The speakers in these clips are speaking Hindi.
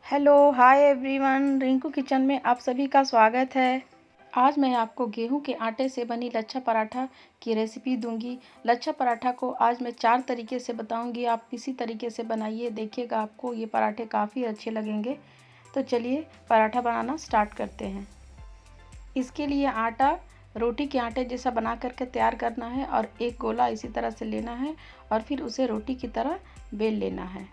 Hello, hi everyone, Rinku kitchen में आप सभी का स्वागत है। आज मैं आपको गेहूं के आटे से बनी लच्छा पराठा की रेसिपी दूंगी। लच्छा पराठा को आज मैं 4 तरीके से बताऊंगी। आप किसी तरीके से बनाइए, देखिएगा आपको ये पराठे काफ़ी अच्छे लगेंगे। तो चलिए पराठा बनाना स्टार्ट करते हैं। इसके लिए आटा रोटी के आटे जैसा बना करके तैयार करना है और एक गोला इसी तरह से लेना है और फिर उसे रोटी की तरह बेल लेना है।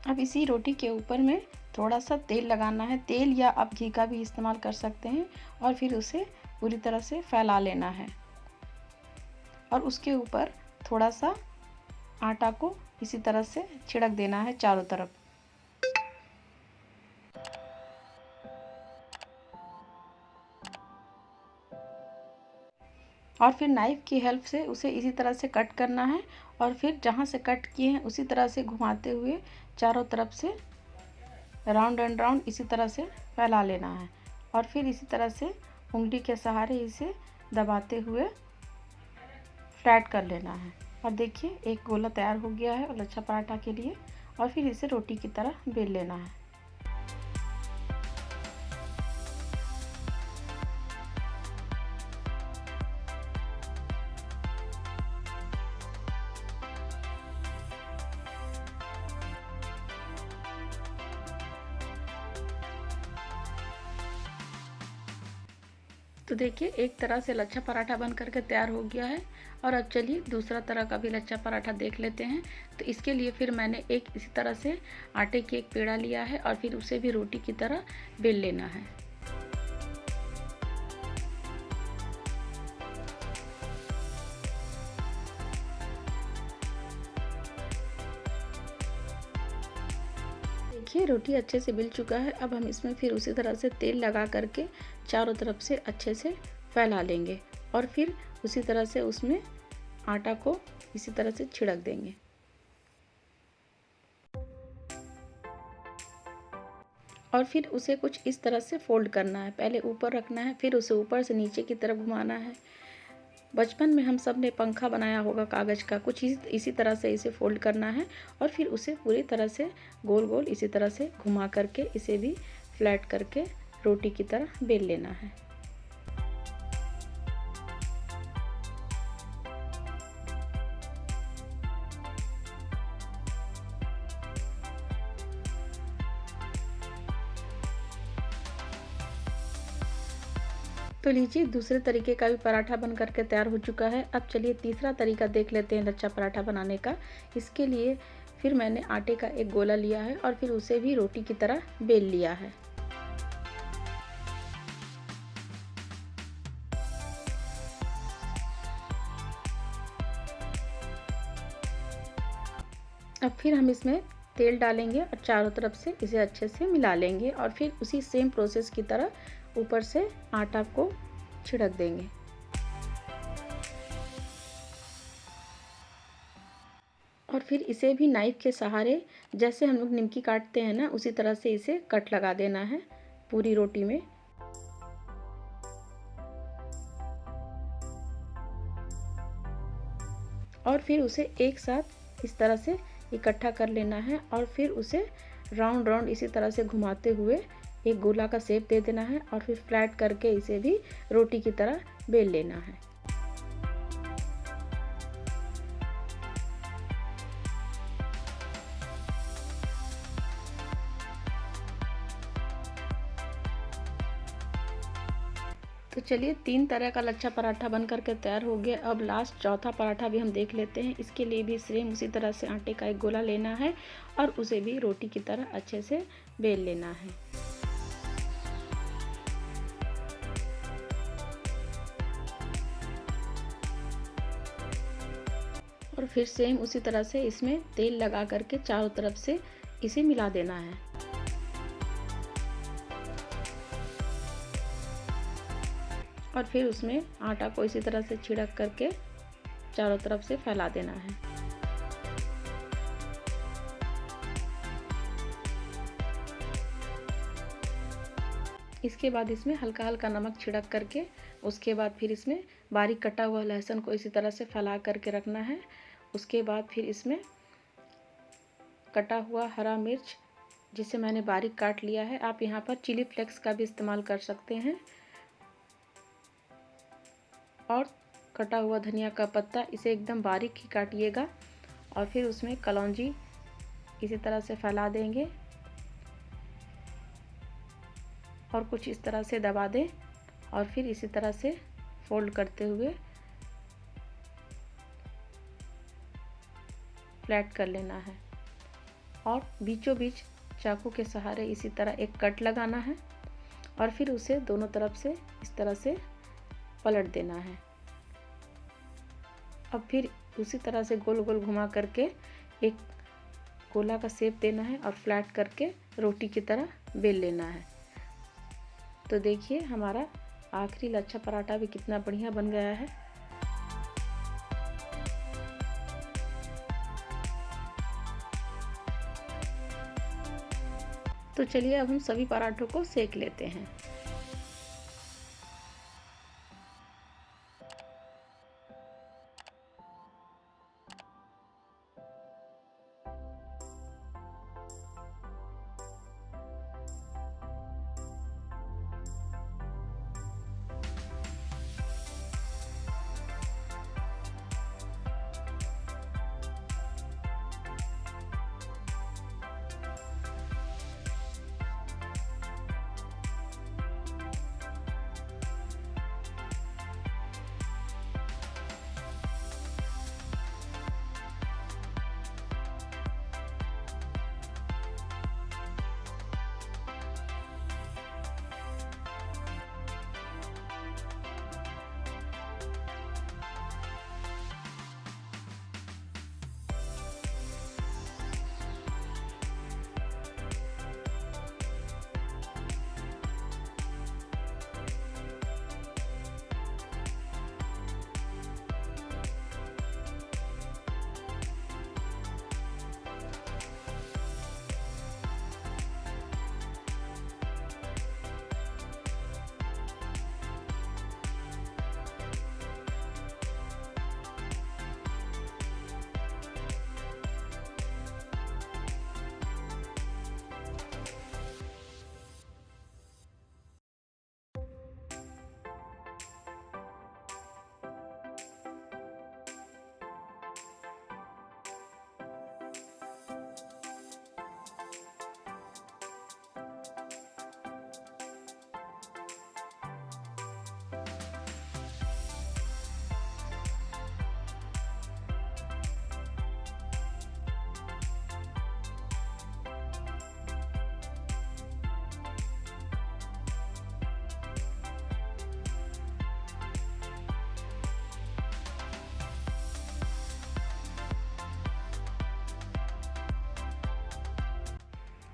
अब इसी रोटी के ऊपर में थोड़ा सा तेल लगाना है। तेल या आप घी का भी इस्तेमाल कर सकते हैं और फिर उसे पूरी तरह से फैला लेना है और उसके ऊपर थोड़ा सा आटा को इसी तरह से छिड़क देना है चारों तरफ। और फिर नाइफ़ की हेल्प से उसे इसी तरह से कट करना है और फिर जहाँ से कट किए हैं उसी तरह से घुमाते हुए चारों तरफ से राउंड एंड राउंड इसी तरह से फैला लेना है और फिर इसी तरह से उंगली के सहारे इसे दबाते हुए फ्लैट कर लेना है। और देखिए एक गोला तैयार हो गया है और लच्छा पराठा के लिए। और फिर इसे रोटी की तरह बेल लेना है। तो देखिए एक तरह से लच्छा पराठा बन करके तैयार हो गया है। और अब चलिए दूसरा तरह का भी लच्छा पराठा देख लेते हैं। तो इसके लिए फिर मैंने एक इसी तरह से आटे की एक पेड़ा लिया है और फिर उसे भी रोटी की तरह बेल लेना है। देखिए रोटी अच्छे से बिल चुका है। अब हम इसमें फिर उसी तरह से तेल लगा करके चारों तरफ से अच्छे से फैला लेंगे और फिर उसी तरह से उसमें आटा को इसी तरह से छिड़क देंगे। और फिर उसे कुछ इस तरह से फोल्ड करना है। पहले ऊपर रखना है, फिर उसे ऊपर से नीचे की तरफ घुमाना है। बचपन में हम सब ने पंखा बनाया होगा कागज़ का, कुछ इसी तरह से इसे फोल्ड करना है और फिर उसे पूरी तरह से गोल गोल इसी तरह से घुमा करके इसे भी फ्लैट करके रोटी की तरह बेल लेना है। तो लीजिए दूसरे तरीके का भी पराठा बन करके तैयार हो चुका है। अब चलिए तीसरा तरीका देख लेते हैं लच्छा पराठा बनाने का। इसके लिए फिर मैंने आटे का एक गोला लिया है और फिर उसे भी रोटी की तरह बेल लिया है। अब फिर हम इसमें तेल डालेंगे और चारों तरफ से इसे अच्छे से मिला लेंगे और फिर उसी सेम प्रोसेस की तरह ऊपर से आटा को छिड़क देंगे। और फिर इसे भी नाइफ के सहारे जैसे हम लोग निमकी काटते हैं ना, उसी तरह से इसे कट लगा देना है पूरी रोटी में। और फिर उसे एक साथ इस तरह से इकट्ठा कर लेना है और फिर उसे राउंड राउंड इसी तरह से घुमाते हुए एक गोला का शेप दे देना है और फिर फ्लैट करके इसे भी रोटी की तरह बेल लेना है। तो चलिए 3 तरह का लच्छा पराठा बन करके तैयार हो गया। अब लास्ट चौथा पराठा भी हम देख लेते हैं। इसके लिए भी सेम उसी तरह से आटे का एक गोला लेना है और उसे भी रोटी की तरह अच्छे से बेल लेना है। और फिर सेम उसी तरह से इसमें तेल लगा करके चारों तरफ से इसे मिला देना है। और फिर उसमें आटा को इसी तरह से छिड़क करके चारों तरफ से फैला देना है। इसके बाद इसमें हल्का हल्का नमक छिड़क करके उसके बाद फिर इसमें बारीक कटा हुआ लहसुन को इसी तरह से फैला करके रखना है। उसके बाद फिर इसमें कटा हुआ हरा मिर्च जिसे मैंने बारीक काट लिया है, आप यहाँ पर चिली फ्लेक्स का भी इस्तेमाल कर सकते हैं, और कटा हुआ धनिया का पत्ता, इसे एकदम बारीक ही काटिएगा। और फिर उसमें कलौंजी इसी तरह से फैला देंगे और कुछ इस तरह से दबा दें और फिर इसी तरह से फोल्ड करते हुए फ्लैट कर लेना है और बीचों बीच चाकू के सहारे इसी तरह एक कट लगाना है और फिर उसे दोनों तरफ से इस तरह से पलट देना है। अब फिर उसी तरह से गोल गोल घुमा करके एक गोला का शेप देना है और फ्लैट करके रोटी की तरह बेल लेना है। तो देखिए हमारा आखिरी लच्छा पराठा भी कितना बढ़िया बन गया है। तो चलिए अब हम सभी पराठों को सेक लेते हैं।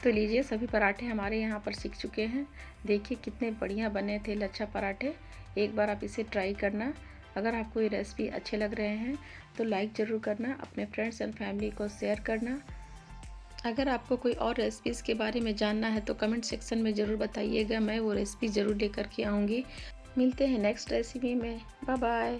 तो लीजिए सभी पराठे हमारे यहाँ पर सीख चुके हैं। देखिए कितने बढ़िया बने थे लच्छा पराठे। एक बार आप इसे ट्राई करना। अगर आपको ये रेसिपी अच्छे लग रहे हैं तो लाइक ज़रूर करना, अपने फ्रेंड्स एंड फैमिली को शेयर करना। अगर आपको कोई और रेसिपीज़ के बारे में जानना है तो कमेंट सेक्शन में ज़रूर बताइएगा, मैं वो रेसिपी ज़रूर लेकर के आऊँगी। मिलते हैं नेक्स्ट रेसिपी में। Bye bye.